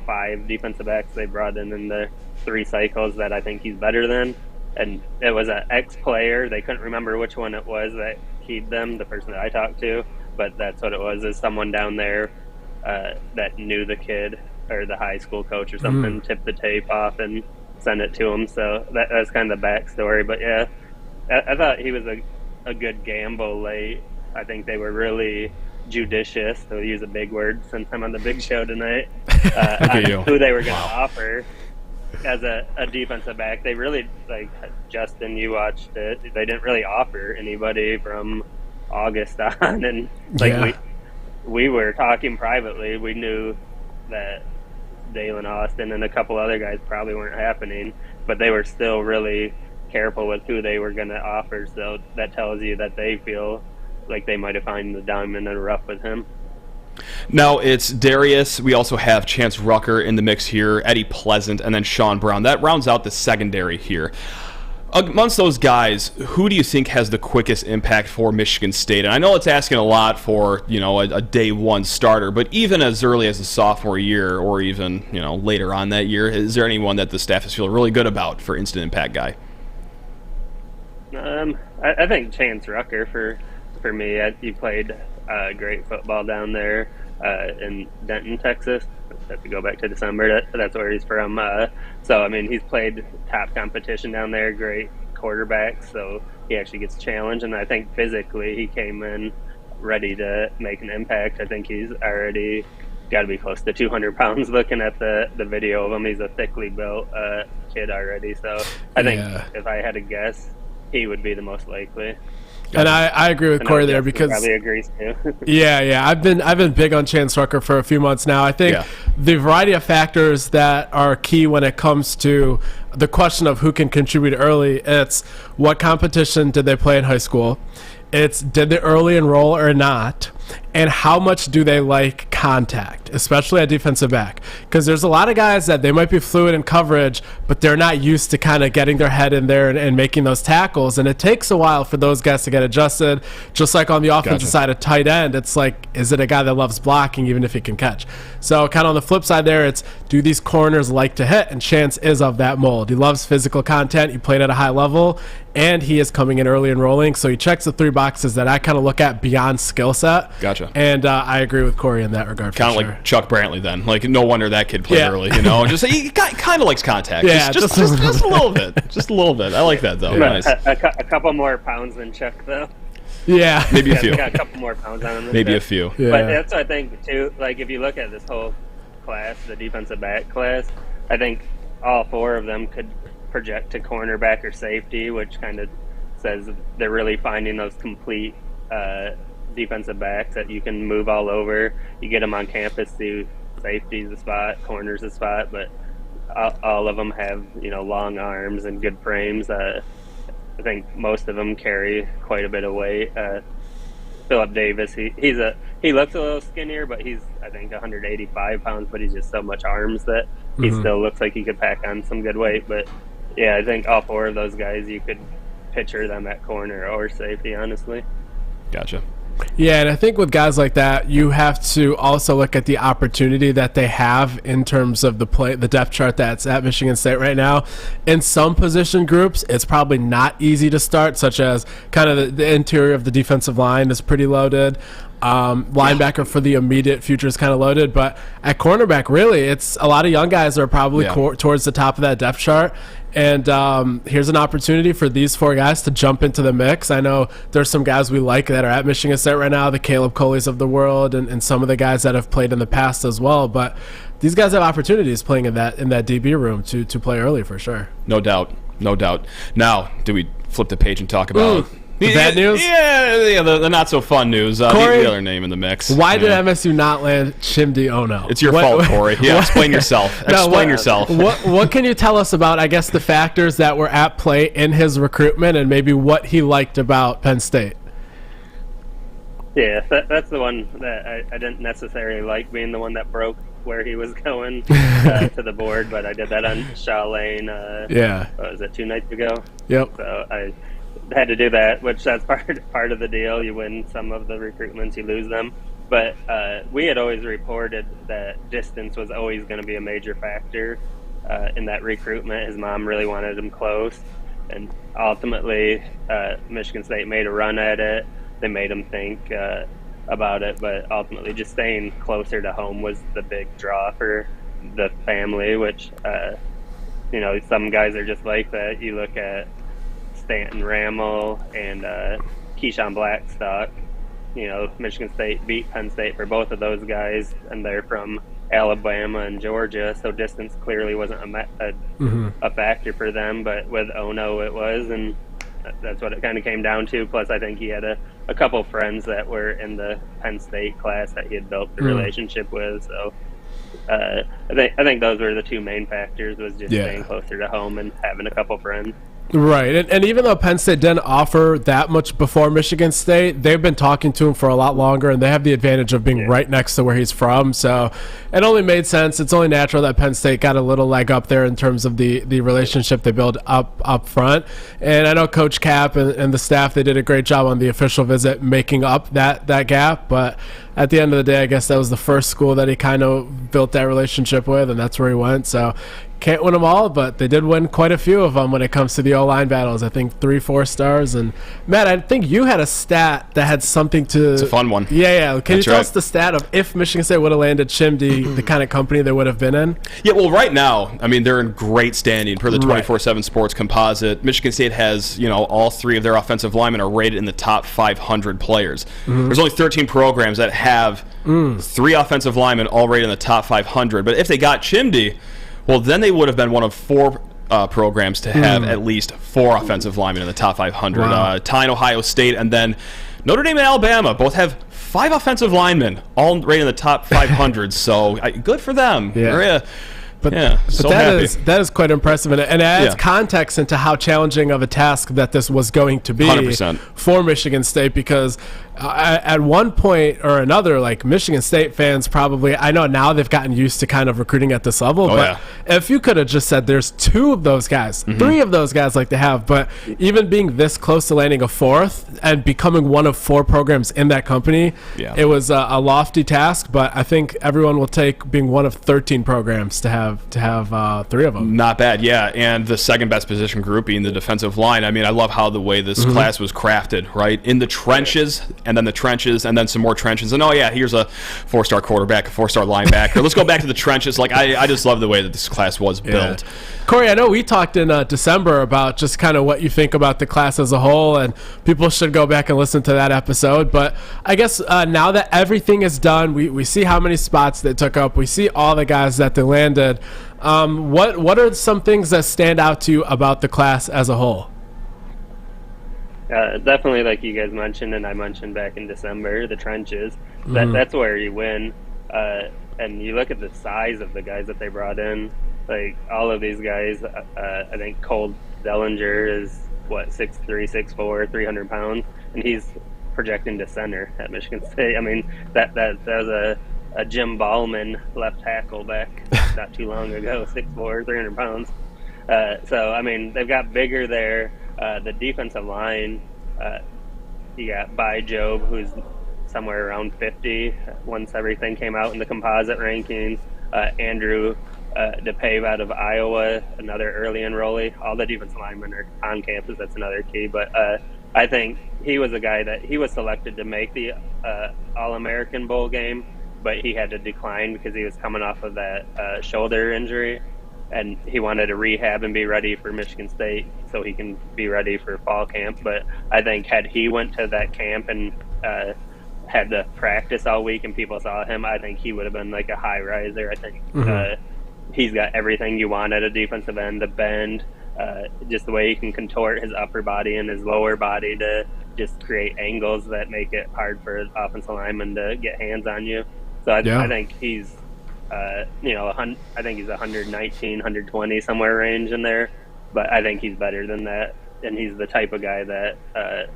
5 defensive backs they brought in the 3 cycles that I think he's better than. And it was an ex-player. They couldn't remember which one it was that keyed them, the person that I talked to. But that's what it was, is someone down there that knew the kid or the high school coach or something, tipped the tape off and sent it to him. So that's kind of the backstory. But, yeah, I thought he was a good gamble late. I think they were really judicious, to use a big word since I'm on the big show tonight, on who they were going to offer as a defensive back. They really, like, Justin, you watched it, they didn't really offer anybody from August on. And, like, we were talking privately. We knew that Dalen Austin and a couple other guys probably weren't happening, but they were still really careful with who they were going to offer. So that tells you that they feel like they might have found the diamond in the rough with him. Now it's Darius. We also have Chance Rucker in the mix here, Eddie Pleasant, and then Sean Brown. That rounds out the secondary here. Amongst those guys, who do you think has the quickest impact for Michigan State? And I know it's asking a lot for, a day one starter, but even as early as the sophomore year or even, later on that year, is there anyone that the staff is feeling really good about for instant impact guy? I think Chance Rucker for me. He played great football down there in Denton, Texas. I have to go back to December. That's where he's from. So, I mean, he's played top competition down there, great quarterback, so he actually gets challenged. And I think physically he came in ready to make an impact. I think he's already got to be close to 200 pounds looking at the video of him. He's a thickly built kid already. So I think if I had to guess, he would be the most likely. And I agree with Corey there because probably agrees too. yeah, I've been big on Chance Rucker for a few months now. I think the variety of factors that are key when it comes to the question of who can contribute early, it's what competition did they play in high school, it's did they early enroll or not, and how much do they like contact, especially at defensive back. Because there's a lot of guys that they might be fluid in coverage, but they're not used to kind of getting their head in there and making those tackles. And it takes a while for those guys to get adjusted. Just like on the offensive side of tight end, it's like, is it a guy that loves blocking even if he can catch? So kind of on the flip side there, it's do these corners like to hit? And Chance is of that mold. He loves physical content. He played at a high level, and he is coming in early and rolling. So he checks the 3 boxes that I kind of look at beyond skill set. Gotcha. And I agree with Corey in that regard. Kind of like Chuck Brantley then. Like, no wonder that kid played early, Just he kind of likes contact. Yeah, just a little bit. Just a little bit. I like that, though. Yeah. Nice. A couple more pounds than Chuck, though. Yeah. Maybe a few. Got a couple more pounds on him. Maybe a few. Yeah. But that's what I think, too. Like, if you look at this whole class, the defensive back class, I think all 4 of them could project to cornerback or safety, which kind of says they're really finding those complete defensive backs that you can move all over. You get them on campus, do safety's a spot, corner's a spot, but all of them have long arms and good frames. I think most of them carry quite a bit of weight. Philip Davis, he looks a little skinnier, but he's I think 185 pounds, but he's just so much arms that he still looks like he could pack on some good weight. But yeah, I think all 4 of those guys you could picture them at corner or safety, honestly. Gotcha. Yeah, and I think with guys like that, you have to also look at the opportunity that they have in terms of the depth chart that's at Michigan State right now. In some position groups, it's probably not easy to start, such as kind of the interior of the defensive line is pretty loaded. Linebacker for the immediate future is kind of loaded, but at cornerback, really, it's a lot of young guys are probably towards the top of that depth chart. And here's an opportunity for these 4 guys to jump into the mix. I know there's some guys we like that are at Michigan State right now, the Caleb Coleys of the world, and some of the guys that have played in the past as well. But these guys have opportunities playing in that DB room to play early for sure. No doubt. Now, do we flip the page and talk about the bad news? Yeah, the not so fun news. Corey, the other name in the mix. Why did MSU not land Chimdi Ono? It's your fault, Corey. Yeah, explain yourself. Explain yourself. What can you tell us about, I guess, the factors that were at play in his recruitment and maybe what he liked about Penn State? Yeah, that's the one that I didn't necessarily like, being the one that broke where he was going to the board, but I did that on Shaw Lane. What was it, 2 nights ago? Yep. So I had to do that, which that's part of the deal. You win some of the recruitments, you lose them. But we had always reported that distance was always going to be a major factor in that recruitment. His mom really wanted him close, and ultimately Michigan State made a run at it. They made him think about it, but ultimately just staying closer to home was the big draw for the family, which, some guys are just like that. You look at Stanton Ramel and Keyshawn Blackstock. Michigan State beat Penn State for both of those guys, and they're from Alabama and Georgia, so distance clearly wasn't a factor for them, but with Ono it was, and that's what it kind of came down to. Plus, I think he had a couple friends that were in the Penn State class that he had built the relationship with, so I think those were the two main factors, was just staying closer to home and having a couple friends. Right, and even though Penn State didn't offer that much before Michigan State, they've been talking to him for a lot longer, and they have the advantage of being right next to where he's from, so it only made sense. It's only natural that Penn State got a little leg up there in terms of the relationship they build up front, and I know Coach Cap and the staff, they did a great job on the official visit making up that gap, but at the end of the day, I guess that was the first school that he kind of built that relationship with, and that's where he went, so can't win them all, but they did win quite a few of them when it comes to the O-line battles. I think 3-4 stars. And Matt, I think you had a stat that had something to... It's a fun one. Yeah. Can you tell us the stat of if Michigan State would have landed Chimdy, the kind of company they would have been in? Yeah, well, right now, I mean, they're in great standing per the 24/7 Sports Composite. Michigan State has, all three of their offensive linemen are rated in the top 500 players. There's only 13 programs that have three offensive linemen all rated in the top 500. But if they got Chimdy, well, then they would have been one of four programs to have at least four offensive linemen in the top 500. Wow. Tyne, Ohio State, and then Notre Dame and Alabama both have 5 offensive linemen, all rated in the top 500. So good for them. Yeah. But so that is quite impressive, and it adds context into how challenging of a task that this was going to be 100%. For Michigan State, because at one point or another, like, Michigan State fans probably, I know now they've gotten used to kind of recruiting at this level, but if you could have just said there's 2 of those guys, 3 of those guys like they have, but even being this close to landing a 4th and becoming one of 4 programs in that company, it was a lofty task, but I think everyone will take being one of 13 programs to have 3 of them. Not bad, and the second best position group being the defensive line. I mean, I love how the way this class was crafted, right? In the trenches, and then the trenches, and then some more trenches, and here's a 4-star quarterback, a 4-star linebacker. Let's go back to the trenches. Like, I just love the way that this class was built. Corey, I know we talked in December about just kind of what you think about the class as a whole, and people should go back and listen to that episode, but I guess now that everything is done, we see how many spots they took up, we see all the guys that they landed. What are some things that stand out to you about the class as a whole? Definitely, like you guys mentioned, and I mentioned back in December, the trenches. That's where you win. And you look at the size of the guys that they brought in. Like, all of these guys, I think Cole Dellinger is, 6'3", 6'4", 300 pounds, and he's projecting to center at Michigan State. I mean, that was a Jim Ballman left tackle back not too long ago, 6'4", 300 pounds. So, I mean, they've got bigger there. The defensive line, you got Bai Job, who's somewhere around 50 once everything came out in the composite rankings. Andrew DePave out of Iowa, another early enrollee. All the defensive linemen are on campus. That's another key. But I think he was a guy that he was selected to make the All-American Bowl game, but he had to decline because he was coming off of that shoulder injury. And he wanted to rehab and be ready for Michigan State so he can be ready for fall camp. But I think had he went to that camp and had to practice all week and people saw him, I think he would have been like a high riser. I think he's got everything you want at a defensive end, the bend, just the way he can contort his upper body and his lower body to just create angles that make it hard for offensive linemen to get hands on you. So I think he's I think he's 119, 120, somewhere range in there, but I think he's better than that, and he's the type of guy that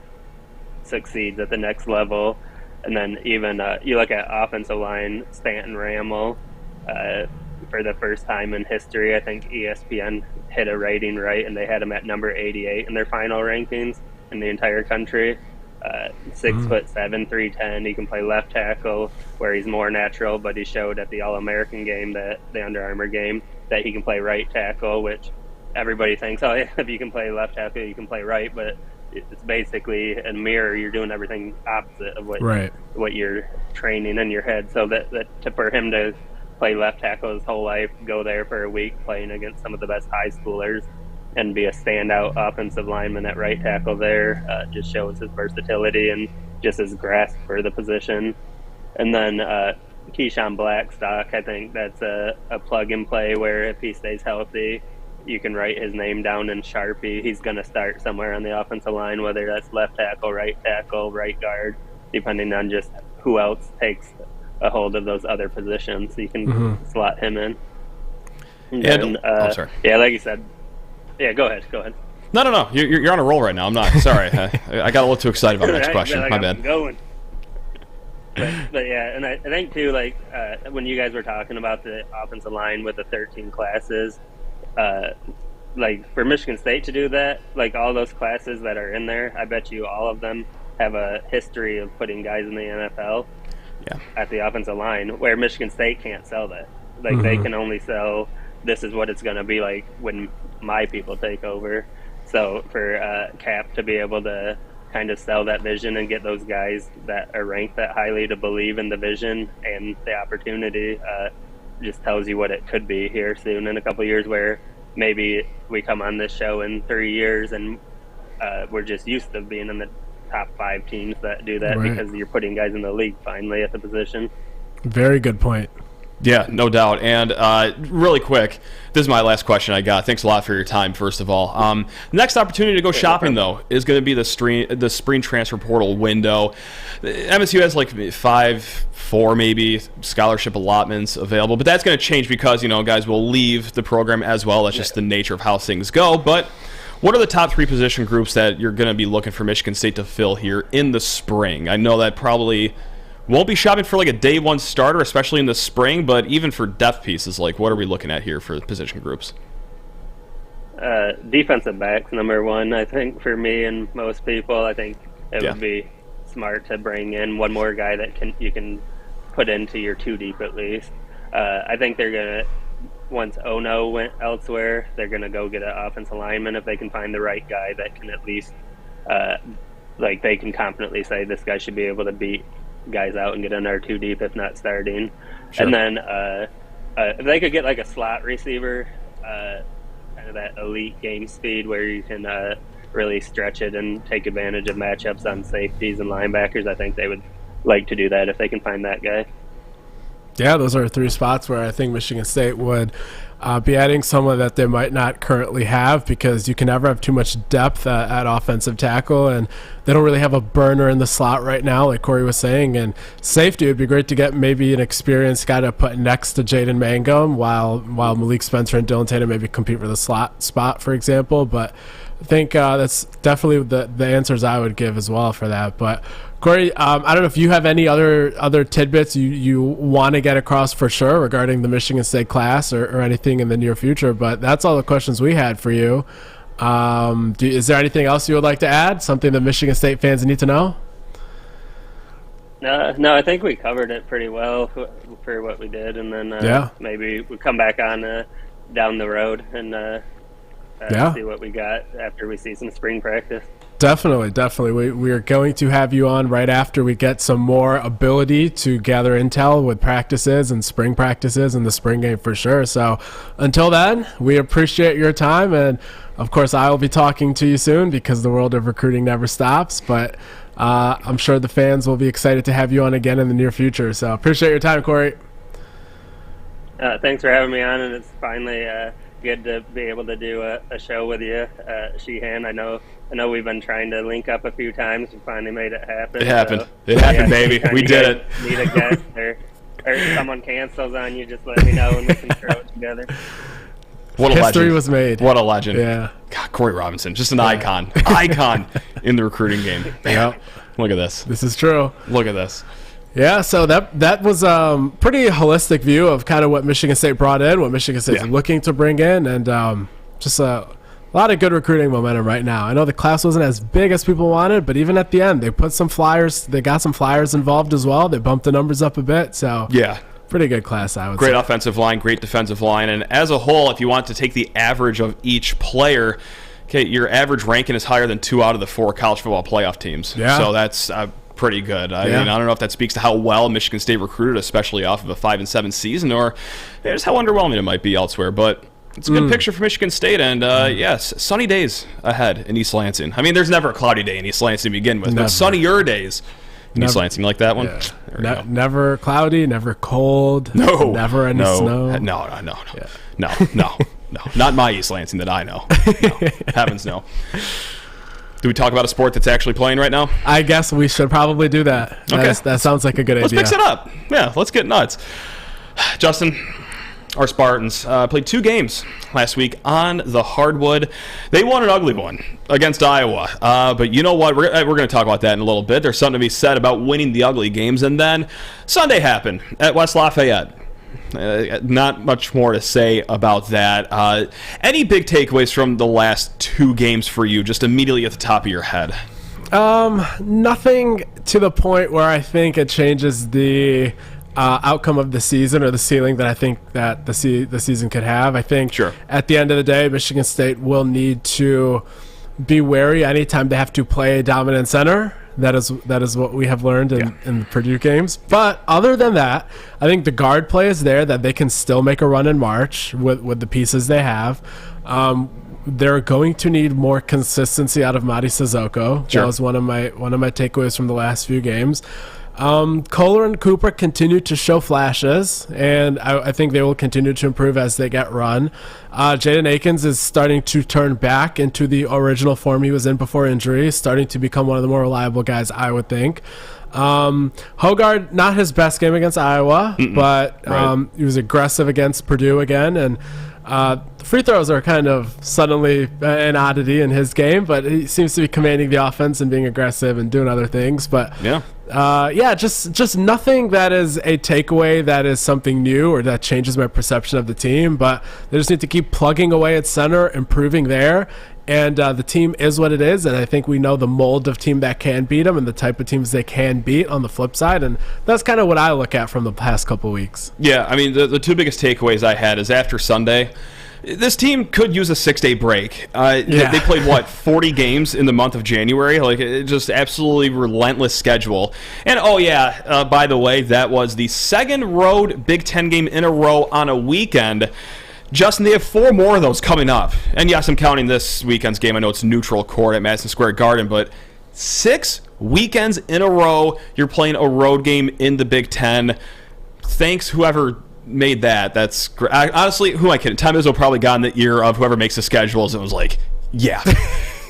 succeeds at the next level. And then even you look at offensive line, Stanton Ramel, for the first time in history, I think ESPN hit a rating right, and they had him at number 88 in their final rankings in the entire country. 6'7", 310. He can play left tackle where he's more natural, but he showed at the All-American game, the Under Armour game, that he can play right tackle, which everybody thinks, oh yeah, if you can play left tackle, you can play right, but it's basically a mirror. You're doing everything opposite of what you're training in your head. So for him to play left tackle his whole life, go there for a week playing against some of the best high schoolers, and be a standout offensive lineman at right tackle there, just shows his versatility and just his grasp for the position. And then Keyshawn Blackstock, I think that's a plug and play where if he stays healthy, you can write his name down in Sharpie. He's going to start somewhere on the offensive line, whether that's left tackle, right guard, depending on just who else takes a hold of those other positions. You can slot him in. And sorry. Yeah, like you said. Yeah, go ahead. No. You're on a roll right now. I'm not. Sorry. I got a little too excited about the next question. My bad. Going. But yeah, and I think too, like when you guys were talking about the offensive line with the 13 classes, like for Michigan State to do that, like all those classes that are in there, I bet you all of them have a history of putting guys in the NFL at the offensive line, where Michigan State can't sell that. Like they can only sell, this is what it's going to be like when my people take over. So for Cap to be able to kind of sell that vision and get those guys that are ranked that highly to believe in the vision and the opportunity, just tells you what it could be here soon in a couple of years, where maybe we come on this show in 3 years and we're just used to being in the top 5 teams that do that, because you're putting guys in the league finally at the position. Very good point. Yeah, no doubt. And really quick, this is my last question I got. Thanks a lot for your time, first of all. Next opportunity to go shopping, though, is going to be the spring transfer portal window. MSU has like 4 maybe scholarship allotments available, but that's going to change because, guys will leave the program as well. That's just the nature of how things go. But what are the top 3 position groups that you're going to be looking for Michigan State to fill here in the spring? I know that probably won't be shopping for like a day one starter, especially in the spring, but even for depth pieces, like what are we looking at here for position groups? Defensive backs, number one, I think, for me and most people. I think it would be smart to bring in one more guy that you can put into your 2 deep at least. I think they're going to, once Ono went elsewhere, they're going to go get an offensive lineman if they can find the right guy that can at least, they can confidently say this guy should be able to beat guys out and get in our 2 deep if not starting. Sure. And then if they could get like a slot receiver, kind of that elite game speed where you can really stretch it and take advantage of matchups on safeties and linebackers, I think they would like to do that if they can find that guy. Yeah, those are 3 spots where I think Michigan State would be adding someone that they might not currently have, because you can never have too much depth at offensive tackle, and they don't really have a burner in the slot right now, like Corey was saying. And safety, it would be great to get maybe an experienced guy to put next to Jaden Mangum while Malik Spencer and Dylan Tatum maybe compete for the slot spot, for example. But I think that's definitely the answers I would give as well for that. But Corey, I don't know if you have any other tidbits you want to get across for sure regarding the Michigan State class or anything in the near future, but that's all the questions we had for you. Is there anything else you would like to add? Something that Michigan State fans need to know? No, I think we covered it pretty well for what we did, and then maybe we'll come back on down the road and see what we got after we see some spring practice. Definitely. We are going to have you on right after we get some more ability to gather intel with practices and spring practices in the spring game for sure. So until then, we appreciate your time. And, of course, I will be talking to you soon because the world of recruiting never stops. But I'm sure the fans will be excited to have you on again in the near future. So appreciate your time, Corey. Thanks for having me on, and it's finally good to be able to do a show with you, Sheehan. I know we've been trying to link up a few times. We finally made it happen. It happened, baby. We did it. Need a guest or someone cancels on you, just let me know and we can throw it together. What a History legend. was made. What a legend. Yeah. God, Corey Robinson, just an icon. Icon in the recruiting game. Yeah. Look at this. This is true. Look at this. Yeah, so that was pretty holistic view of kind of what Michigan State brought in, what Michigan State's looking to bring in, and just a A lot of good recruiting momentum right now. I know the class wasn't as big as people wanted, but even at the end, they put some flyers. They got some flyers involved as well. They bumped the numbers up a bit. So yeah. Pretty good class, I would say. Great offensive line, great defensive line. And as a whole, if you want to take the average of each player, okay, your average ranking is higher than 2 out of the 4 college football playoff teams. Yeah. So that's pretty good. I mean, I don't know if that speaks to how well Michigan State recruited, especially off of a 5-7 season, or just how underwhelming it might be elsewhere. But it's a good picture for Michigan State, and yes, sunny days ahead in East Lansing. I mean, there's never a cloudy day in East Lansing to begin with, but sunnier days in East Lansing. Like that one? Yeah. Never cloudy, never cold, never any snow. No. Not my East Lansing that I know. No. Heavens no. Do we talk about a sport that's actually playing right now? I guess we should probably do that. Okay. That sounds like a good idea. Let's mix it up. Yeah, let's get nuts. Justin, our Spartans played 2 games last week on the hardwood. They won an ugly one against Iowa. But you know what? We're going to talk about that in a little bit. There's something to be said about winning the ugly games. And then Sunday happened at West Lafayette. Not much more to say about that. Any big takeaways from the last 2 games for you, just immediately at the top of your head? Nothing to the point where I think it changes the outcome of the season or the ceiling that I think that the season could have. I think at the end of the day, Michigan State will need to be wary anytime they have to play a dominant center. That is what we have learned in the Purdue games. But other than that, I think the guard play is there, that they can still make a run in March with the pieces they have. They're going to need more consistency out of Madi Sissoko. That was one of my takeaways from the last few games. Kohler and Cooper continue to show flashes, and I think they will continue to improve as they get run. Jaden Akins is starting to turn back into the original form he was in before injury, starting to become one of the more reliable guys, I would think. Hogard, not his best game against Iowa, but he was aggressive against Purdue again, and the free throws are kind of suddenly an oddity in his game, but he seems to be commanding the offense and being aggressive and doing other things. But just nothing that is a takeaway that is something new or that changes my perception of the team. But they just need to keep plugging away at center, improving there. And the team is what it is, and I think we know the mold of team that can beat them and the type of teams they can beat on the flip side, and that's kind of what I look at from the past couple of weeks. Yeah, I mean, the 2 biggest takeaways I had is after Sunday, this team could use a 6-day break. They played, 40 games in the month of January? Like, just absolutely relentless schedule. And, by the way, that was the 2nd road Big Ten game in a row on a weekend. Justin, they have 4 more of those coming up. And yes, I'm counting this weekend's game. I know it's neutral court at Madison Square Garden, but 6 weekends in a row, you're playing a road game in the Big Ten. Thanks, whoever made that. That's great. Honestly, who am I kidding? Tom Izzo probably got in the ear of whoever makes the schedules and was like, yeah.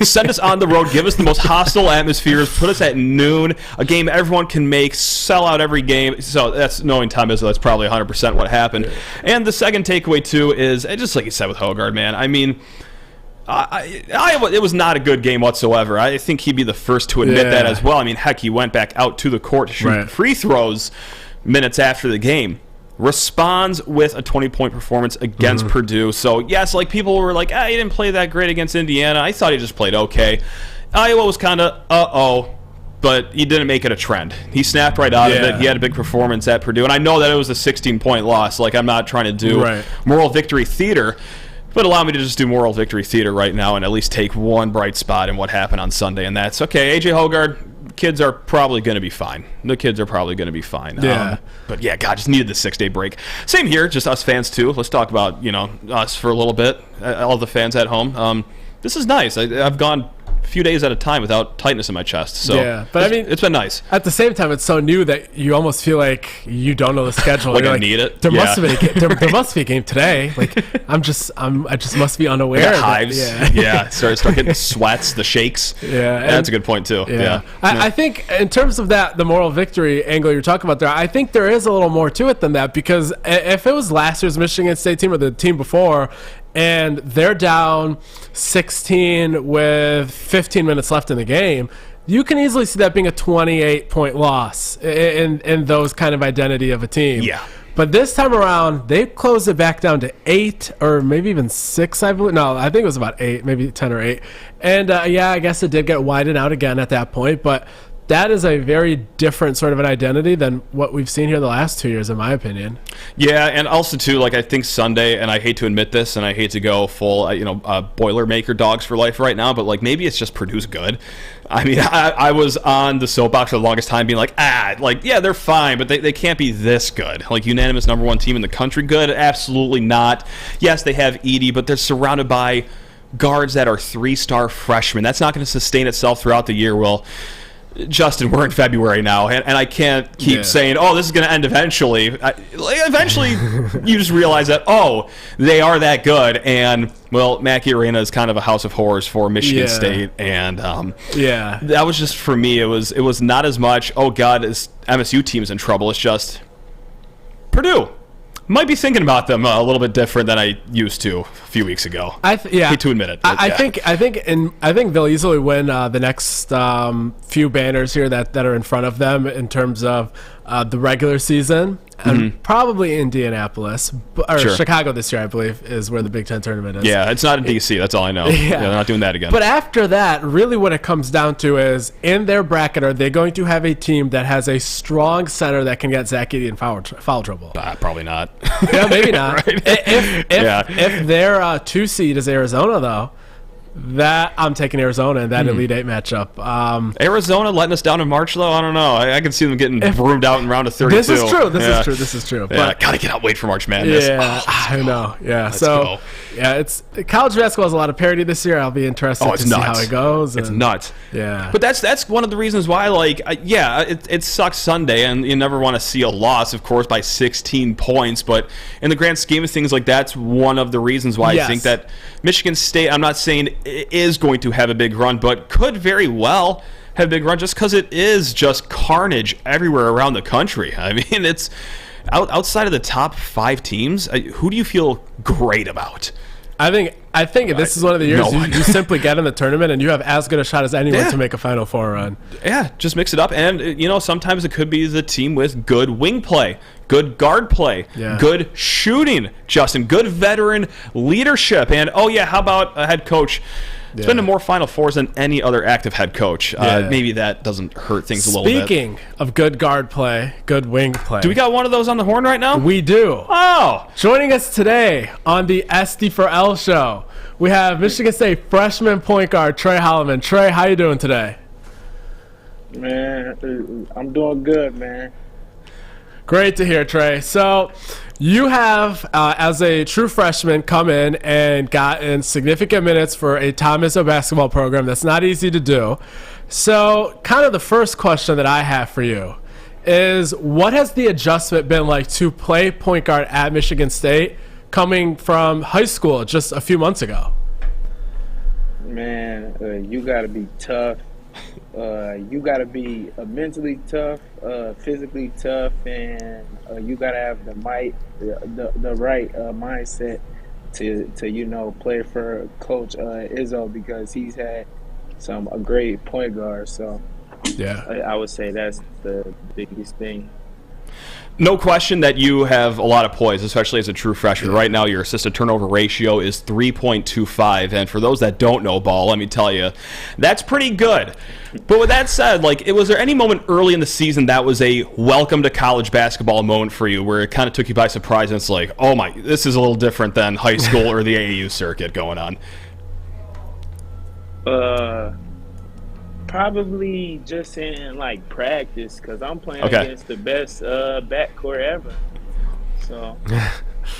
Send us on the road, give us the most hostile atmospheres, put us at noon, a game everyone can make, sell out every game. So that's, knowing Tom Izzo, that's probably 100% what happened. And the second takeaway, too, is, just like you said with Hogard, man, I mean, it was not a good game whatsoever. I think he'd be the first to admit that as well. I mean, heck, he went back out to the court to shoot free throws minutes after the game. Responds with a 20-point performance against Purdue. So, yes, like people were like, he didn't play that great against Indiana. I thought he just played okay. Iowa was kind of, but he didn't make it a trend. He snapped right out of it. He had a big performance at Purdue. And I know that it was a 16-point loss. Like, I'm not trying to do moral victory theater, but allow me to just do moral victory theater right now and at least take one bright spot in what happened on Sunday. And that's, okay, A.J. Hogard, kids are probably going to be fine. The kids are probably going to be fine. But God, just needed the 6-day break. Same here, just us fans too. Let's talk about, us for a little bit, all the fans at home. This is nice. I've gone a few days at a time without tightness in my chest. So but I mean, it's been nice. At the same time, it's so new that you almost feel like you don't know the schedule. Like I need it. There must be a game. There must be a game today. Like I just must be unaware. Hives. Start getting sweats, the shakes. That's a good point too. I think in terms of that, the moral victory angle you're talking about there, I think there is a little more to it than that, because if it was last year's Michigan State team or the team before, and they're down 16 with 15 minutes left in the game, you can easily see that being a 28-point loss in those kind of identity of a team. But this time around, they closed it back down to 8 or maybe even 6, I believe. No, I think it was about 8, maybe 10 or 8. And, I guess it did get widened out again at that point. But that is a very different sort of an identity than what we've seen here the last 2 years, in my opinion. Yeah, and also, too, like, I think Sunday, and I hate to admit this, and I hate to go full, Boilermaker dogs for life right now, but, like, maybe it's just Purdue's good. I mean, I was on the soapbox for the longest time being like, yeah, they're fine, but they can't be this good. Like, unanimous number 1 team in the country good? Absolutely not. Yes, they have Edey, but they're surrounded by guards that are 3-star freshmen. That's not going to sustain itself throughout the year, Will. Justin, we're in February now, and I can't keep saying, this is going to end eventually. Eventually, you just realize that, they are that good, and, well, Mackey Arena is kind of a house of horrors for Michigan State, and that was just, for me, it was not as much, oh, God, this MSU team's in trouble. It's just Purdue. Might be thinking about them a little bit different than I used to a few weeks ago. Hate to admit it. I think they'll easily win the next few banners here that are in front of them in terms of the regular season, and probably Indianapolis or Chicago this year, I believe, is where the Big Ten tournament is. Yeah, it's not in DC. That's all I know. Yeah, they're not doing that again. But after that, really, what it comes down to is in their bracket, are they going to have a team that has a strong center that can get Zach Edey in foul trouble? Probably not. Yeah, maybe not. Right? If their 2 seed is Arizona, though, that I'm taking Arizona in that Elite Eight matchup. Arizona letting us down in March, though? I don't know. I can see them getting broomed out in round of 32. This is true. This is true. But gotta get out, wait for March Madness. Yeah, I know. Yeah, let's go. It's college basketball has a lot of parity this year. I'll be interested to see how it goes. It's nuts. Yeah, but that's one of the reasons why. It sucks Sunday, and you never want to see a loss, of course, by 16 points. But in the grand scheme of things, like that's one of the reasons why I think that Michigan State. I'm not saying is going to have a big run, but could very well have a big run just because it is just carnage everywhere around the country. I mean, it's outside of the top 5 teams. Who do you feel great about? I think this is one of the years you simply get in the tournament and you have as good a shot as anyone to make a Final Four run. Yeah, just mix it up. And, sometimes it could be the team with good wing play, good guard play, good shooting, Justin, good veteran leadership. And, how about a head coach? It's been to more Final Fours than any other active head coach. Maybe that doesn't hurt things a little bit. Speaking of good guard play, good wing play. Do we got one of those on the horn right now? We do. Oh. Joining us today on the SD4L show, we have Michigan State freshman point guard Trey Holloman. Trey, how you doing today? Man, I'm doing good, man. Great to hear, Trey. So you have, as a true freshman, come in and gotten significant minutes for a Tom Izzo basketball program. That's not easy to do. So kind of the first question that I have for you is, what has the adjustment been like to play point guard at Michigan State coming from high school just a few months ago? Man, you got to be tough. You got to be mentally tough, physically tough, and you got to have the right mindset to play for Coach Izzo, because he's had a great point guard. So I would say that's the biggest thing. No question that you have a lot of poise, especially as a true freshman. Right now, your assist turnover ratio is 3.25, and for those that don't know ball, let me tell you, that's pretty good. But with that said, was there any moment early in the season that was a welcome to college basketball moment for you, where it kind of took you by surprise, and it's like, oh my, this is a little different than high school or the AAU circuit going on? Probably just in practice, because I'm playing against the best backcourt ever. So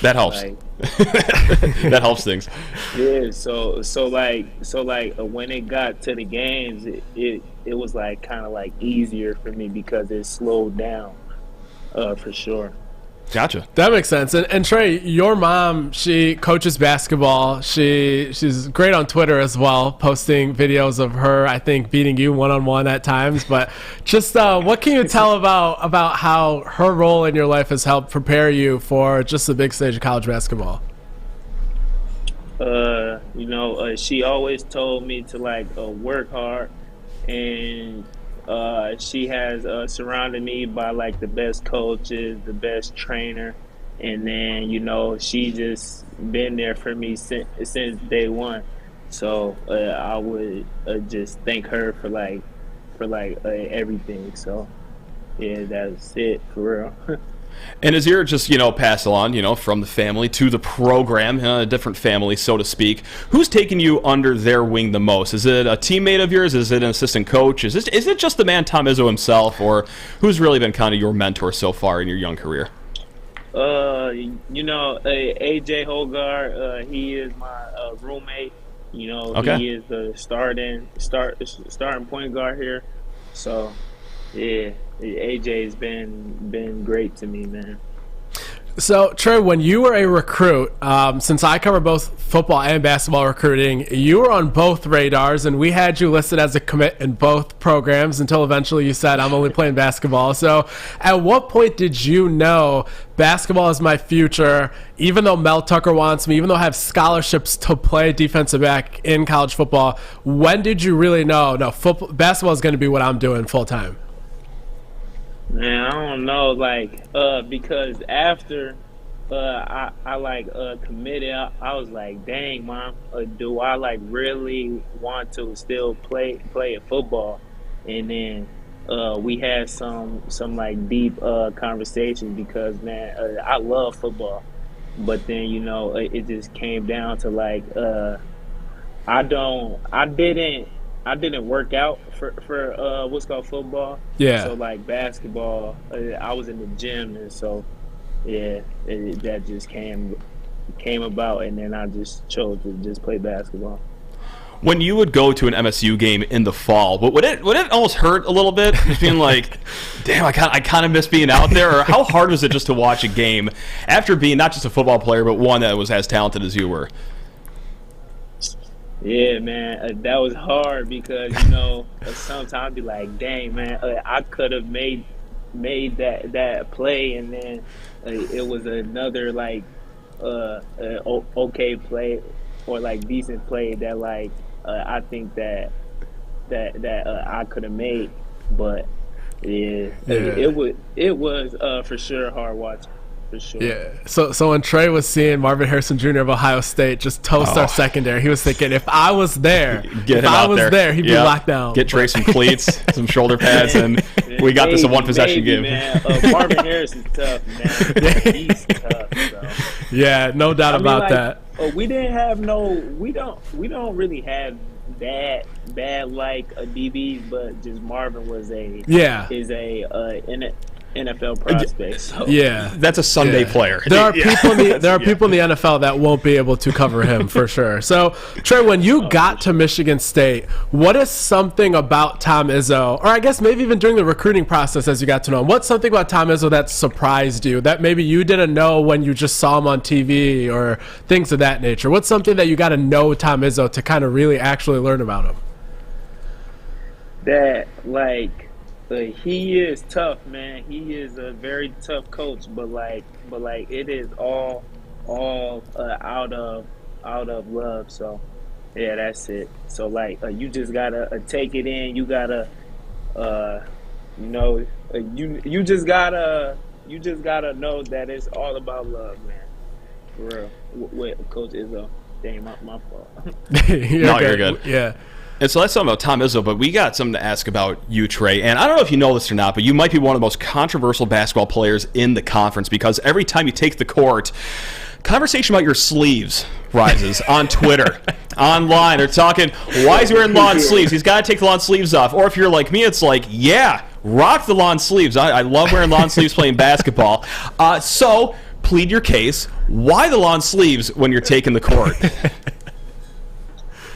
that helps. That helps things. Yeah. So when it got to the games, it was kind of easier for me because it slowed down, for sure. Gotcha. That makes sense. And Trey, your mom, she coaches basketball. She's great on Twitter as well, posting videos of her, I think, beating you one-on-one at times. But just what can you tell about how her role in your life has helped prepare you for just the big stage of college basketball? She always told me to work hard, and She has surrounded me by like the best coaches, the best trainer, and then she just been there for me since day one. So I would just thank her for everything. So yeah, that's it for real. And as you're just, passed along, from the family to the program, a different family, so to speak, who's taken you under their wing the most? Is it a teammate of yours? Is it an assistant coach? Is it just the man Tom Izzo himself, or who's really been kind of your mentor so far in your young career? AJ Hogar, he is my roommate. Okay. He is the starting point guard here. So, yeah, AJ's been great to me, man. So, Trey, when you were a recruit, since I cover both football and basketball recruiting, you were on both radars, and we had you listed as a commit in both programs until eventually you said, I'm only playing basketball. So, at what point did you know basketball is my future, even though Mel Tucker wants me, even though I have scholarships to play defensive back in college football? When did you really know, basketball is going to be what I'm doing full time? Man, I don't know, because after I committed, I was like, dang, Mom, do I really want to still play football? And then we had some deep conversations because, man, I love football, but then it just came down to I didn't work out for what's called football. Yeah. So basketball, I was in the gym, and so that just came about, and then I just chose to just play basketball. When you would go to an MSU game in the fall, would it almost hurt a little bit, just being like, damn, I kind of miss being out there? Or how hard was it just to watch a game after being not just a football player, but one that was as talented as you were? Yeah, man, that was hard because sometimes I'd be like, dang, man, I could have made that play, and then it was another okay play or decent play that I think that I could have made, but it was for sure hard watching. For sure. Yeah. So when Trey was seeing Marvin Harrison Jr. of Ohio State just toast our secondary, he was thinking, if I was there, he'd be locked down. Get Trey some cleats, some shoulder pads, and we got this a one-possession game. Man. Marvin Harrison's tough, man. He's tough. So. Yeah, no doubt about that. We didn't have we don't really have bad DBs, but just Marvin is a NFL prospect. So. Yeah, that's a Sunday player. There are people in the NFL that won't be able to cover him for sure. So, Trey, when you got to Michigan State, what is something about Tom Izzo, or I guess maybe even during the recruiting process as you got to know him, what's something about Tom Izzo that surprised you that maybe you didn't know when you just saw him on TV or things of that nature? What's something that you got to know Tom Izzo to kind of really actually learn about him? That he is tough, man. He is a very tough coach, but it is all out of love. So yeah, that's it. So you just gotta take it in. You gotta you just gotta know that it's all about love, man. For real. Wait, Coach Izzo. Dang, my fault. You're good. Yeah. And so that's something about Tom Izzo, but we got something to ask about you, Trey. And I don't know if you know this or not, but you might be one of the most controversial basketball players in the conference because every time you take the court, conversation about your sleeves rises on Twitter, online. They're talking, why is he wearing long sleeves? He's got to take the long sleeves off. Or if you're like me, it's like, yeah, rock the long sleeves. I love wearing long sleeves playing basketball. So plead your case. Why the long sleeves when you're taking the court?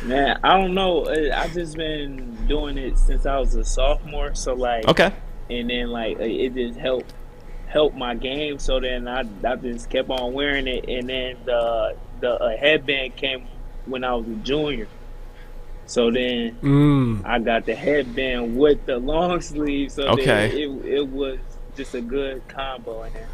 Man, I don't know. I've just been doing it since I was a sophomore. So okay. And then it just helped my game. So then I just kept on wearing it. And then the headband came when I was a junior. So then I got the headband with the long sleeve. So then it was just a good combo in there.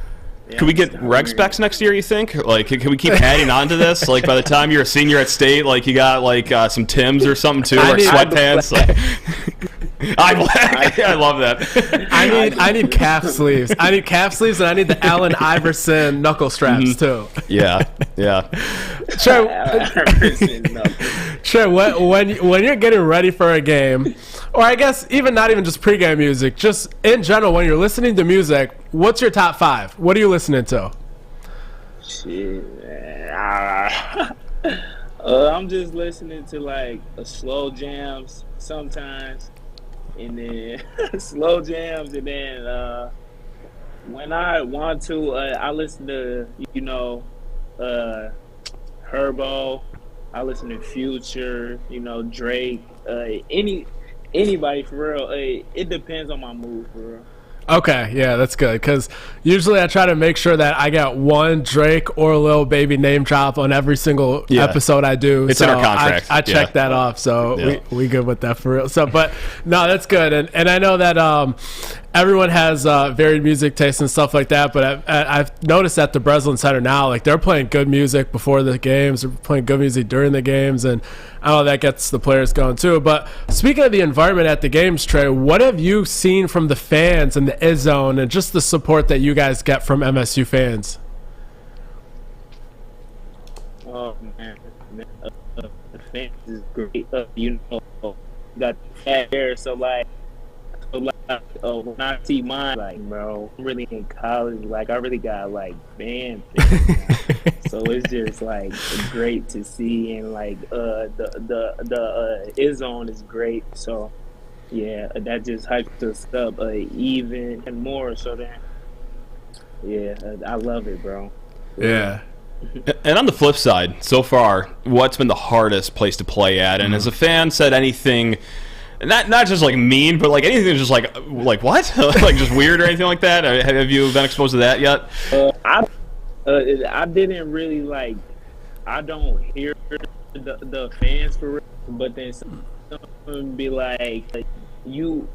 Yeah, could we get reg specs next year, you think? Can we keep adding on to this? By the time you're a senior at State, you got some Timbs or something too, or sweatpants. I love that. I need calf sleeves. I need calf sleeves, and I need the Allen Iverson knuckle straps too. Yeah. Sure. Sure. When you're getting ready for a game, or I guess even not even just pregame music, just in general, when you're listening to music, what's your top 5? What are you listening to? Shit, I'm just listening to like slow jams sometimes, and then slow jams, and then when I want to, I listen to Herbo. I listen to Future, Drake, anybody for real. It depends on my mood for real. Okay, yeah, that's good, because usually I try to make sure that I got one Drake or Lil Baby name drop on every single episode I do. It's in our contract. I check that off, so we good with that for real. So, but no, that's good, and I know that everyone has varied music tastes and stuff like that, but I've noticed at the Breslin Center now, like, they're playing good music before the games, they're playing good music during the games, and I know that gets the players going too. But speaking of the environment at the games, Trey, what have you seen from the fans and the zone and just the support that you guys get from MSU fans? Oh man, the fans is great. Got that there, so like when I see mine, like, bro, I'm really in college, like, I really got like band things, so it's just like great to see, and like the zone is great, so yeah, that just hypes us up even and more. So then, yeah, I love it, bro. Yeah. And on the flip side, so far, what's been the hardest place to play at? And has a fan said anything, not just like mean, but like anything just like what? Like just weird or anything like that? Have you been exposed to that yet? I didn't really like. I don't hear the fans for real, but then someone be like you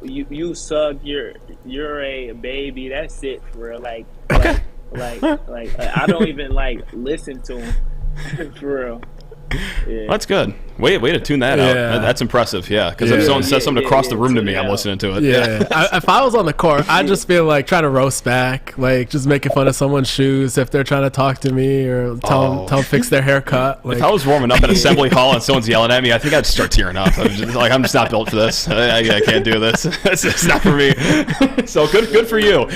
suck. You're a baby. That's it for real. Like I don't even like listen to them for real. Yeah. That's good. Way to tune that out. That's impressive. Yeah, because if someone says something across the room to me, I'm listening to it. Yeah. If I was on the court, I'd just feel like trying to roast back, like just making fun of someone's shoes if they're trying to talk to me, or tell them fix their haircut. Like, if I was warming up in assembly hall and someone's yelling at me, I think I'd start tearing up. I'm just not built for this. I can't do this. It's not for me. So good for you.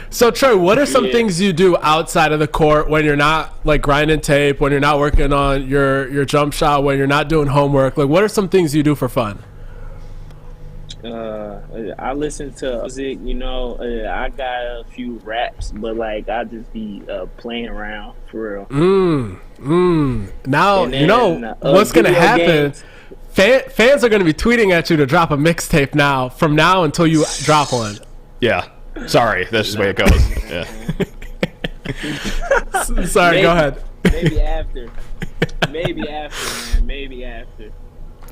So Trey, what are some things you do outside of the court when you're not like grinding tape, when you're not working on your jump shot, when you're not doing homework? Like, what are some things you do for fun? I listen to music, I got a few raps, but like I just be playing around for real. Now then, what's gonna happen. Fans are gonna be tweeting at you to drop a mixtape now, from now until you drop one. Yeah, sorry, that's just the way it goes. Yeah. Sorry, go ahead. Maybe after, man. Maybe after.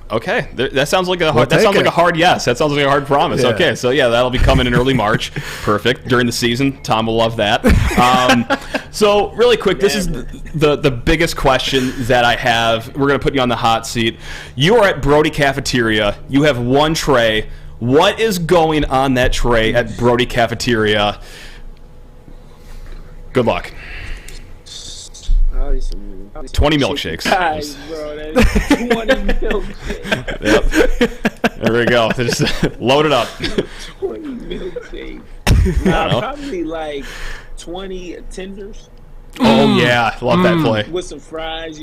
Okay, that sounds like a hard. That sounds like a hard yes. That sounds like a hard promise. Yeah. Okay, so yeah, that'll be coming in early March. Perfect during the season. Tom will love that. So really quick, this is the biggest question that I have. We're gonna put you on the hot seat. You are at Brody Cafeteria. You have one tray. What is going on that tray at Brody Cafeteria? Good luck. 20 milkshakes. Guys, bro, that is 20 milkshakes. Yep. There we go. Just load it up. 20 milkshakes. Probably like 20 tenders. Oh yeah, love that play. With some fries,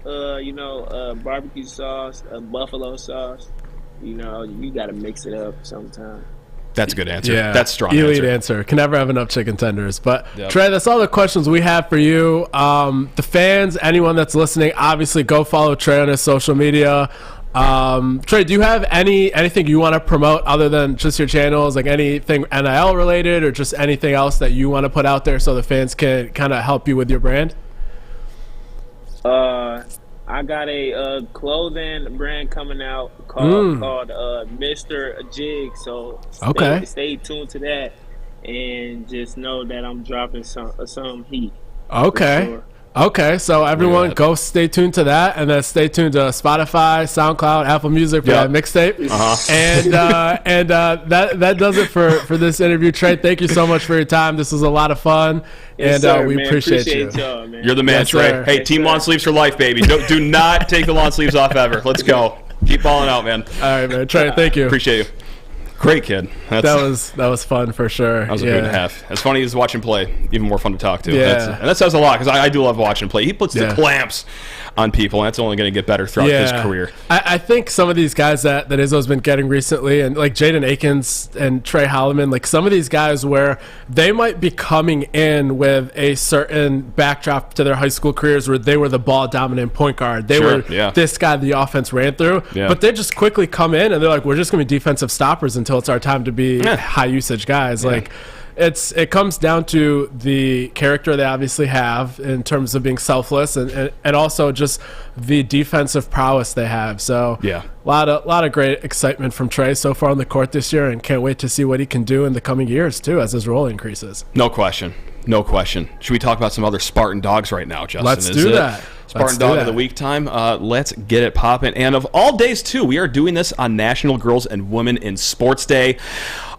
barbecue sauce, buffalo sauce. You gotta mix it up sometime. That's a good answer. Yeah, that's strong. Elite answer. Can never have enough chicken tenders. But Trey, that's all the questions we have for you. The fans, anyone that's listening, obviously go follow Trey on his social media. Trey, do you have anything you want to promote other than just your channels, like anything NIL related, or just anything else that you want to put out there so the fans can kind of help you with your brand? I got a clothing brand coming out called Mr. Jig. So stay tuned to that, and just know that I'm dropping some heat. Okay. Sure. Okay, so everyone go stay tuned to that, and then stay tuned to Spotify, SoundCloud, Apple Music for that mixtape. And that does it for this interview. Trey, thank you so much for your time. This was a lot of fun, and we appreciate you. Y'all, man. You're the man, Trey. Sir. Hey, team lawn sleeves for life, baby. Do not take the lawn sleeves off ever. Let's go. Keep balling out, man. All right, man. Trey, thank you. Appreciate you. Great kid. That was fun for sure. That was a good half. As funny as watching play, even more fun to talk to. Yeah. And that says a lot because I do love watching play. He puts the clamps on people, and that's only going to get better throughout his career. I think some of these guys that Izzo's been getting recently, and like Jaden Akins and Trey Holloman, like some of these guys where they might be coming in with a certain backdrop to their high school careers where they were the ball dominant point guard. They were this guy the offense ran through, but they just quickly come in and they're like, we're just going to be defensive stoppers until it's our time to be high usage guys. Like it comes down to the character they obviously have in terms of being selfless and also just the defensive prowess they have. So a lot of great excitement from Trey so far on the court this year, and can't wait to see what he can do in the coming years too as his role increases. No question. Should we talk about some other Spartan dogs right now, Justin? Let's do that. Spartan Dog of the Week time. Let's get it popping. And of all days, too, we are doing this on National Girls and Women in Sports Day.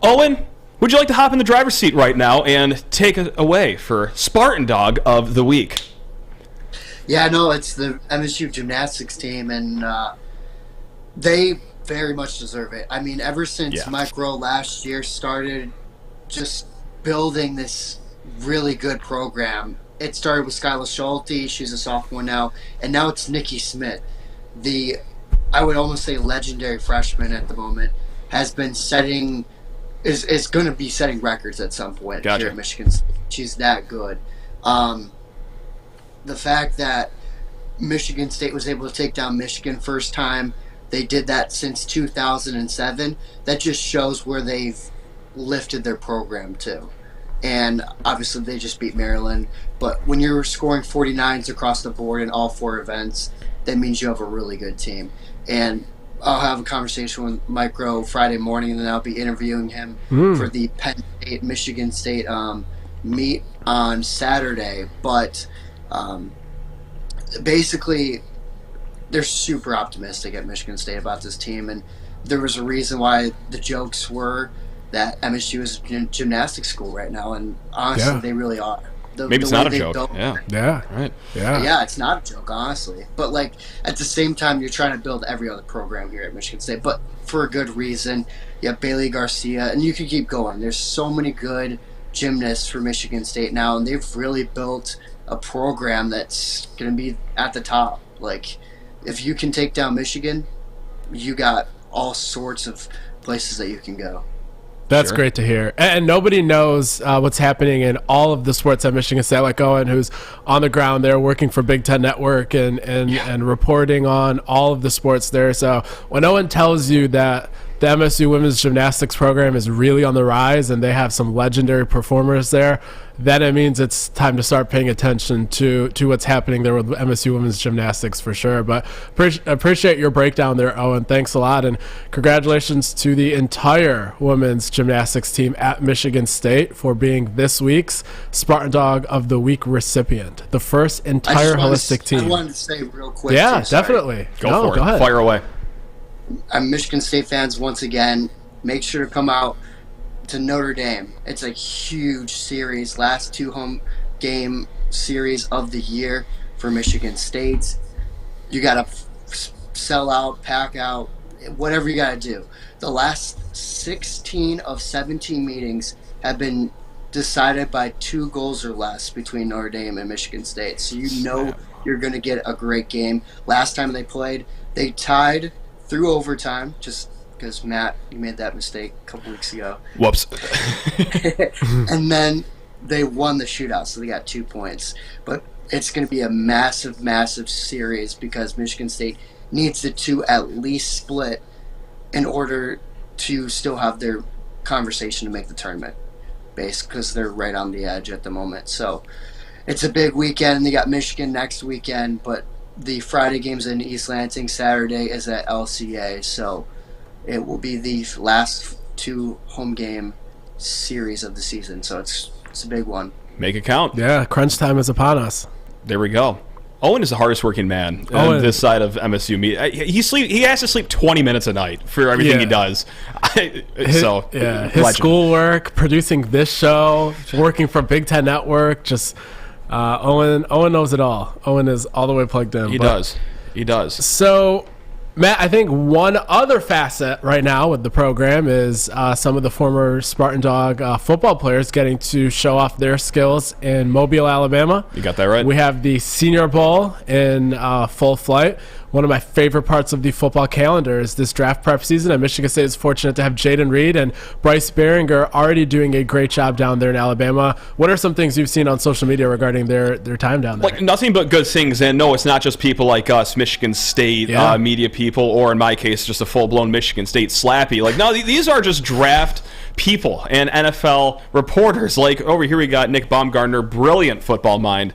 Owen, would you like to hop in the driver's seat right now and take it away for Spartan Dog of the Week? Yeah, no, it's the MSU gymnastics team, and they very much deserve it. I mean, ever since Mike Rowe last year started just building this really good program. It started with Skylar Schulte, she's a sophomore now, and now it's Nikki Smith, the, I would almost say legendary freshman at the moment, has been setting, is going to be setting records at some point here at Michigan State. She's that good. The fact that Michigan State was able to take down Michigan first time, they did that since 2007, that just shows where they've lifted their program to. And obviously they just beat Maryland. But when you're scoring 49s across the board in all 4 events, that means you have a really good team. And I'll have a conversation with Mike Rowe Friday morning, and then I'll be interviewing him for the Penn State, Michigan State meet on Saturday. But basically, they're super optimistic at Michigan State about this team. And there was a reason why the jokes were that MSU is a gymnastics school right now, and honestly, they really are. Maybe it's not a joke. Right. Yeah, it's not a joke, honestly. But like at the same time, you're trying to build every other program here at Michigan State, but for a good reason. You have Bailey Garcia, and you can keep going. There's so many good gymnasts for Michigan State now, and they've really built a program that's going to be at the top. Like, if you can take down Michigan, you got all sorts of places that you can go. That's great to hear. And nobody knows what's happening in all of the sports at Michigan State, like Owen, who's on the ground there working for Big Ten Network and reporting on all of the sports there. So when Owen tells you that the MSU women's gymnastics program is really on the rise and they have some legendary performers there, then it means it's time to start paying attention to what's happening there with MSU women's gymnastics for sure. But appreciate your breakdown there, Owen. Thanks a lot, and congratulations to the entire women's gymnastics team at Michigan State for being this week's Spartan Dog of the Week recipient, the first entire holistic team. I wanted to say real quick. Yeah, definitely. Go ahead. Fire away. Michigan State fans, once again, make sure to come out to Notre Dame. It's a huge series, last 2 home game series of the year for Michigan State. You got to sell out, pack out, whatever you got to do. The last 16 of 17 meetings have been decided by 2 goals or less between Notre Dame and Michigan State. So you know you're going to get a great game. Last time they played, they tied through overtime, just because, Matt, you made that mistake a couple weeks ago. Whoops. And then they won the shootout, so they got 2 points. But it's going to be a massive, massive series because Michigan State needs the 2 at least split in order to still have their conversation to make the tournament, based because they're right on the edge at the moment. So it's a big weekend, and they got Michigan next weekend, but the Friday game's in East Lansing. Saturday is at LCA, so it will be the last 2 home game series of the season. So it's a big one. Make it count. Yeah, crunch time is upon us. There we go. Owen is the hardest working man on this side of MSU. He has to sleep 20 minutes a night for everything he does. His schoolwork, producing this show, working for Big Ten Network, just Owen knows it all. Owen is all the way plugged in. He does. So, Matt, I think one other facet right now with the program is some of the former Spartan Dog football players getting to show off their skills in Mobile, Alabama. You got that right. We have the Senior Bowl in full flight. One of my favorite parts of the football calendar is this draft prep season, and Michigan State is fortunate to have Jaden Reed and Bryce Behringer already doing a great job down there in Alabama. What are some things you've seen on social media regarding their time down there? Like, nothing but good things. And no, it's not just people like us, Michigan State media people, or in my case, just a full-blown Michigan State slappy. Like, no, these are just draft people and NFL reporters. Like, over here we got Nick Baumgartner, brilliant football mind.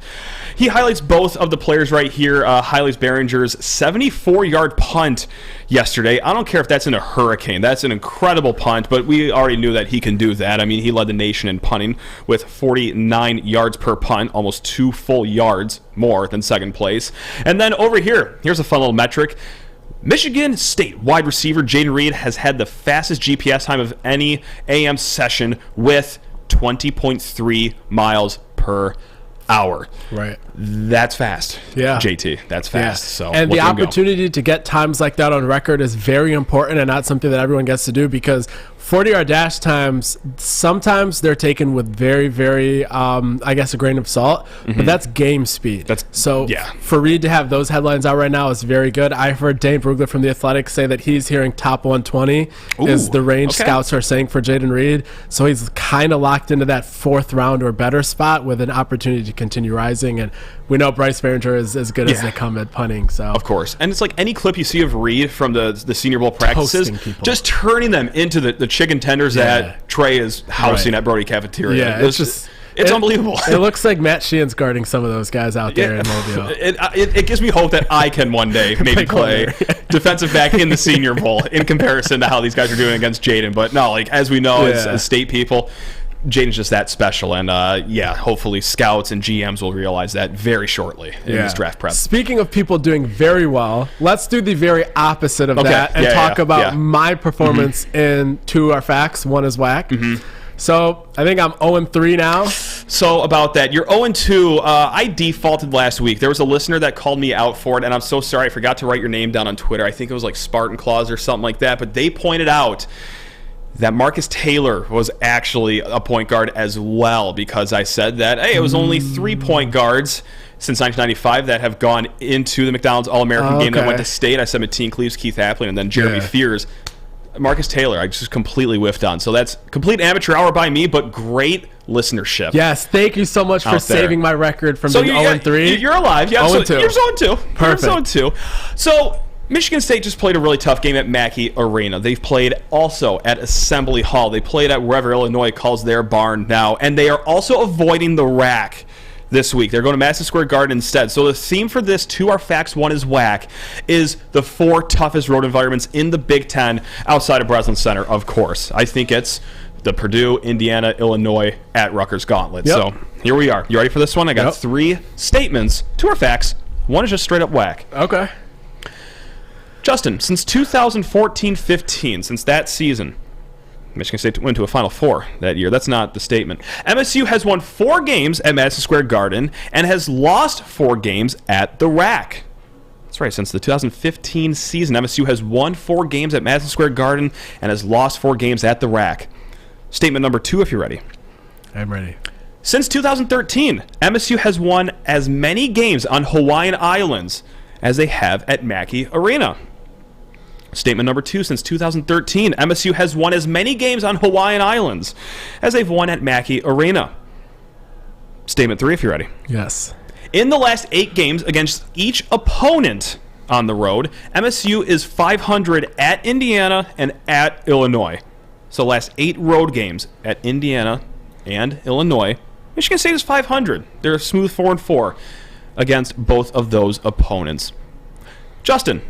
He highlights both of the players right here. Highlights Behringer's 74-yard punt yesterday. I don't care if that's in a hurricane. That's an incredible punt, but we already knew that he can do that. I mean, he led the nation in punting with 49 yards per punt, almost 2 full yards more than second place. And then over here, here's a fun little metric. Michigan State wide receiver Jaden Reed has had the fastest GPS time of any AM session with 20.3 miles per hour. Right. That's fast. Yeah. JT, that's fast. Yeah. So and the opportunity to get times like that on record is very important and not something that everyone gets to do, because 40-yard dash times, sometimes they're taken with very, very, I guess, a grain of salt, but that's game speed. For Reed to have those headlines out right now is very good. I've heard Dane Brugler from The Athletic say that he's hearing top 120 is the range scouts are saying for Jaden Reed. So he's kind of locked into that 4th round or better spot with an opportunity to continue rising. And we know Bryce Behringer is as good as they come at punting. So of course. And it's like any clip you see of Reed from the Senior Bowl practices, just turning them into the chicken tenders that Trey is housing at Brody Cafeteria. Yeah, it's unbelievable. It looks like Matt Sheehan's guarding some of those guys out there in Mobile. It gives me hope that I can one day maybe play defensive back in the Senior Bowl in comparison to how these guys are doing against Jaden. But no, like, as we know as state people, Jaden's just that special, and hopefully scouts and GMs will realize that very shortly in this draft prep. Speaking of people doing very well, let's do the very opposite of that and talk about my performance in 2 are facts, 1 is whack. So I think I'm 0-3 now. So about that, you're 0-2. I defaulted last week. There was a listener that called me out for it, and I'm so sorry. I forgot to write your name down on Twitter. I think it was like Spartan Claus or something like that, but they pointed out that Marcus Taylor was actually a point guard as well, because I said that, hey, it was only 3 point guards since 1995 that have gone into the McDonald's All-American game that went to state. I said Mateen Cleaves, Keith Appling, and then Jeremy Fears. Marcus Taylor, I just completely whiffed on. So that's complete amateur hour by me, but great listenership. Yes, thank you so much for saving my record from being 0-3. You're alive. Yeah, 0-2. So you're 0-2. Perfect. You're 0-2. So Michigan State just played a really tough game at Mackey Arena. They've played also at Assembly Hall. They played at wherever Illinois calls their barn now, and they are also avoiding the rack this week. They're going to Madison Square Garden instead. So the theme for this 2 are facts, 1 is whack, is the 4 toughest road environments in the Big Ten outside of Breslin Center, of course. I think it's the Purdue, Indiana, Illinois at Rutgers gauntlet. So here we are. You ready for this one? I got 3 statements. 2 are facts. 1 is just straight up whack. Okay. Justin, since 2014-15, since that season, Michigan State went to a Final Four that year. That's not the statement. MSU has won 4 games at Madison Square Garden and has lost 4 games at the RAC. That's right. Since the 2015 season, MSU has won 4 games at Madison Square Garden and has lost 4 games at the RAC. Statement number 2, if you're ready. I'm ready. Since 2013, MSU has won as many games on Hawaiian Islands as they have at Mackey Arena. Statement number 2, since 2013, MSU has won as many games on Hawaiian Islands as they've won at Mackey Arena. Statement 3, if you're ready. Yes. In the last 8 games against each opponent on the road, MSU is 500 at Indiana and at Illinois. So last 8 road games at Indiana and Illinois, Michigan State is 500. They're a smooth 4-4 against both of those opponents. Justin,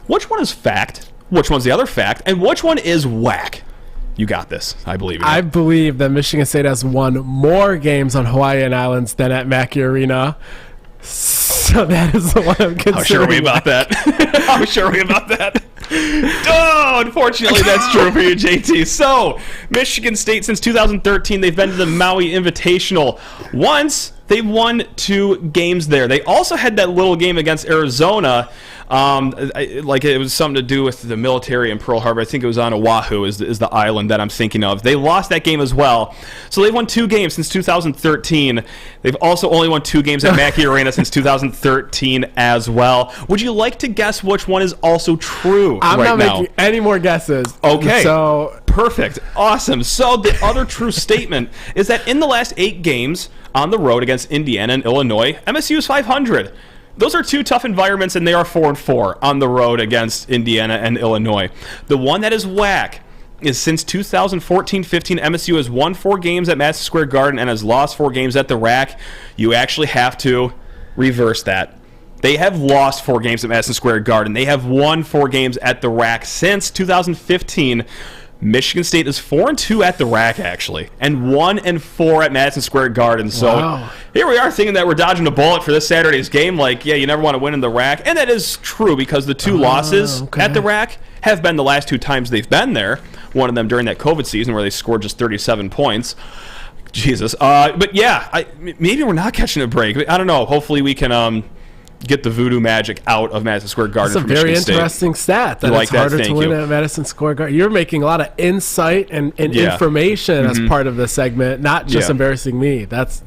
which one is fact, which one's the other fact, and which one is whack? You got this. I believe in you. I believe that Michigan State has won more games on Hawaiian Islands than at Mackey Arena. So that is the one I'm considering. How sure are we about that? How sure are we about that? Oh, unfortunately, that's true for you, JT. So, Michigan State, since 2013, they've been to the Maui Invitational. Once, they won 2 games there. They also had that little game against Arizona. Like it was something to do with the military in Pearl Harbor. I think it was on Oahu is the island that I'm thinking of. They lost that game as well. So they've won 2 games since 2013. They've also only won 2 games at Mackey Arena since 2013 as well. Would you like to guess which one is also true I'm right not now? making any more guesses. Okay. So perfect. Awesome. So the other true statement is that in the last 8 games on the road against Indiana and Illinois, MSU is 500. Those are 2 tough environments, and they are 4-4 on the road against Indiana and Illinois. The one that is whack is since 2014-15, MSU has won 4 games at Madison Square Garden and has lost 4 games at the RAC. You actually have to reverse that. They have lost 4 games at Madison Square Garden. They have won 4 games at the RAC since 2015. Michigan State is 4-2 at the RAC, actually, and 1-4 at Madison Square Garden. So Here we are thinking that we're dodging a bullet for this Saturday's game. Like, yeah, you never want to win in the RAC. And that is true because the 2 losses at the RAC have been the last 2 times they've been there. One of them during that COVID season where they scored just 37 points. Jesus. But, yeah, maybe we're not catching a break. I don't know. Hopefully we can get the voodoo magic out of Madison Square Garden. That's a very interesting stat. That it's harder to win at Madison Square Garden. You're making a lot of insight and information as part of the segment, not just embarrassing me. That's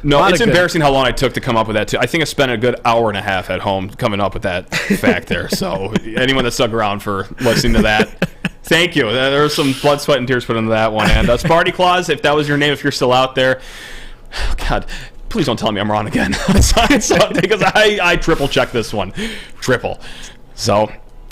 no. It's embarrassing how long I took to come up with that too. I think I spent a good hour and a half at home coming up with that fact there. So anyone that stuck around for listening to that, thank you. There was some blood, sweat, and tears put into that one. And Sparty Claus, if that was your name, if you're still out there, God. Please don't tell me I'm wrong again. Because I triple check this one. Triple. So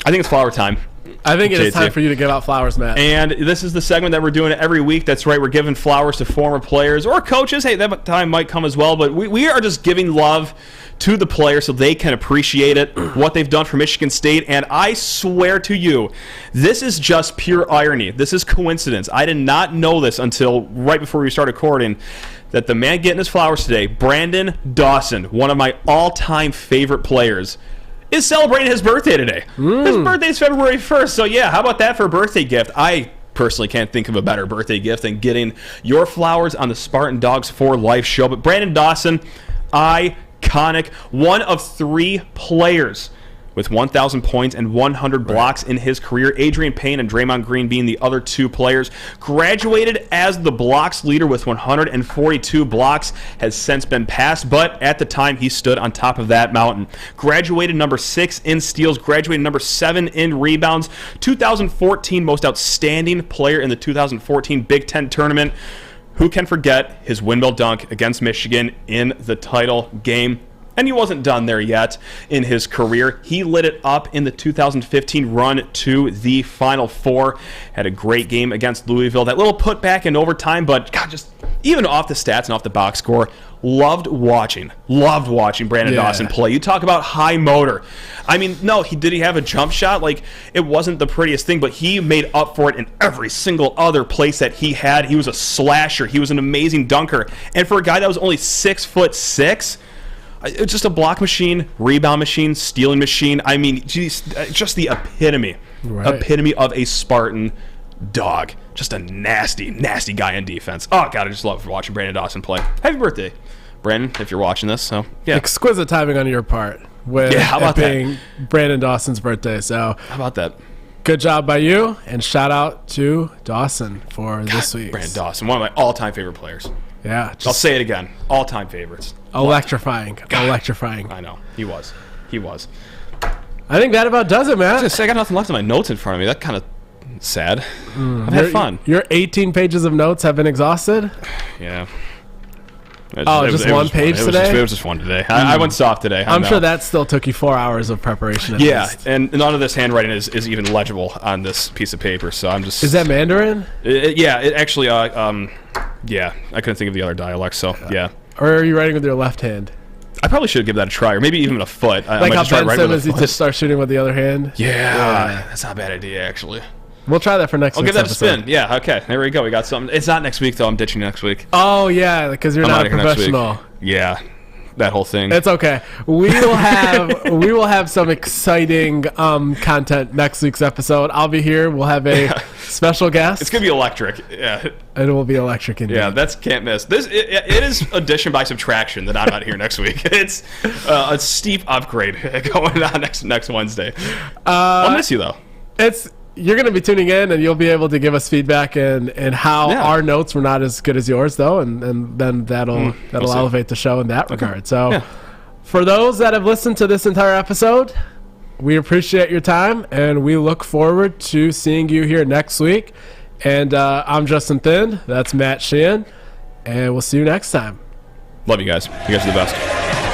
I think it's flower time. I think it is time for you to give out flowers, Matt. And this is the segment that we're doing every week. That's right. We're giving flowers to former players or coaches. Hey, that time might come as well. But we are just giving love to the players so they can appreciate it, what they've done for Michigan State. And I swear to you, this is just pure irony. This is coincidence. I did not know this until right before we started recording, that the man getting his flowers today, Brandon Dawson, one of my all-time favorite players, is celebrating his birthday today. His birthday is February 1st. So, yeah, how about that for a birthday gift? I personally can't think of a better birthday gift than getting your flowers on the Spartan Dogs for Life show. But Brandon Dawson, iconic, one of 3 players with 1,000 points and 100 blocks in his career. Adrian Payne and Draymond Green being the other 2 players. Graduated as the blocks leader with 142 blocks, has since been passed, but at the time he stood on top of that mountain. Graduated number 6 in steals, graduated number 7 in rebounds. 2014 most outstanding player in the 2014 Big Ten tournament. Who can forget his windmill dunk against Michigan in the title game? And he wasn't done there yet in his career. He lit it up in the 2015 run to the Final Four. Had a great game against Louisville. That little putback in overtime, but God, just even off the stats and off the box score, loved watching Brandon Dawson play. You talk about high motor. I mean, no, did he have a jump shot? Like, it wasn't the prettiest thing, but he made up for it in every single other place that he had. He was a slasher. He was an amazing dunker. And for a guy that was only 6'6", it's just a block machine, rebound machine, stealing machine. I mean, geez, just the epitome of a Spartan dog. Just a nasty, nasty guy in defense. Oh, God, I just love watching Brandon Dawson play. Happy birthday, Brandon, if you're watching this. So, yeah. Exquisite timing on your part with how about being Brandon Dawson's birthday. So, how about that? Good job by you, and shout out to Dawson for this week. Brandon Dawson, one of my all-time favorite players. Yeah. I'll say it again. All-time favorites. Electrifying. God. Electrifying. I know. He was. I think that about does it, man. I got nothing left in my notes in front of me. That's kind of sad. I've had fun. Your 18 pages of notes have been exhausted? Yeah. Just one page today? It was just one today. I went soft today. I'm sure that still took you 4 hours of prepreparation at least. And none of this handwriting is even legible on this piece of paper, so I'm just... Is that Mandarin? It actually, yeah, I couldn't think of the other dialect, so, yeah. Or are you writing with your left hand? I probably should give that a try, or maybe even a foot. Like how Ben Simmons, he just starts shooting with the other hand? Yeah, that's not a bad idea, actually. We'll try that for next week. I'll give that a spin. Yeah, okay. There we go. We got something. It's not next week, though. I'm ditching next week. Oh, yeah, because you're not a professional. Yeah. that whole thing. It's okay. We will have some exciting content next week's episode. I'll be here. We'll have a special guest. It's gonna be electric. Yeah, it will be electric indeed. Yeah, that's can't miss. It is addition by subtraction that I'm not here next week. It's a steep upgrade going on next Wednesday. I'll miss you though. You're going to be tuning in, and you'll be able to give us feedback and how our notes were not as good as yours, though, and then that'll elevate the show in that regard. So, for those that have listened to this entire episode, we appreciate your time, and we look forward to seeing you here next week. And I'm Justin Thind. That's Matt Sheehan, and we'll see you next time. Love you guys. You guys are the best.